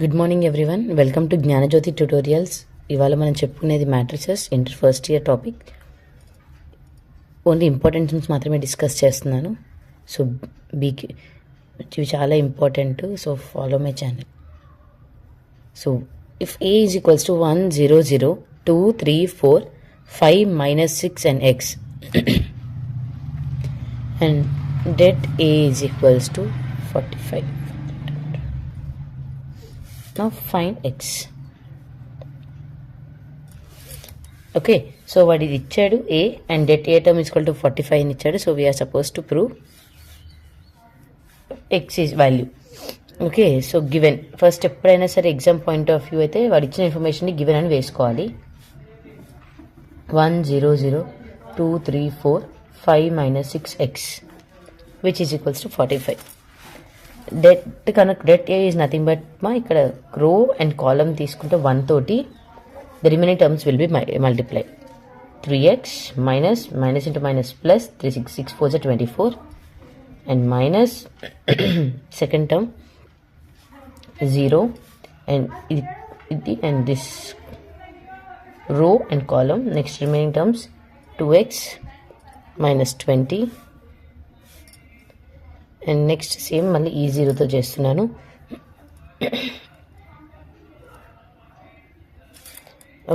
Good morning everyone, welcome to Gnanajyothi tutorials. ఇవాళ మనం చెప్పుకునేది matrices inter first year topic. Only important things మాత్రమే discuss చేస్తున్నాను. సో బీకి ఇవి చాలా important. So follow my channel. So if A is equals to 1 0 0 2 3 4 5 minus 6 and x and det a is equals to 45. Now find x. Okay, so what is ichadu a and det a term is equal to 45 అని ఇచ్చాడు. So we are supposed to prove x is value. Okay, so given first ఎప్పుడైనా సరే exam point of view అయితే వాడు ఇచ్చిన ఇన్ఫర్మేషన్ని given అని వేసుకోవాలి. 1 0 0 2 3 4 5 minus 6x which is equals to 45. det a is nothing but ఇక్కడ రో అండ్ కాలమ్ తీసుకుంటే 1 తోటి the remaining terms will be multiplied. 3x minus into minus plus 3 6 4 is 24 and minus second term 0 and and this row and column. Next remaining terms 2x minus 20 and next same మళ్ళీ ఈ 0తో చేస్తున్నాను.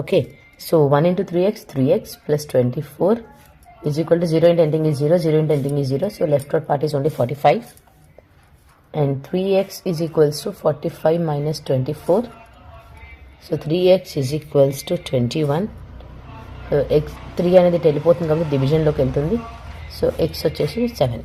Okay, so 1 into 3x plus 24 is equal to 0 into ending is 0, 0 into ending is 0, so left out part is only 45 and 3x is equals to 45 minus 24, so 3x is equals to 21. So x 3 అనేది వెళ్ళిపోతుంది కాబట్టి డివిజన్లోకి వెళ్తుంది. So x వచ్చేసి 7.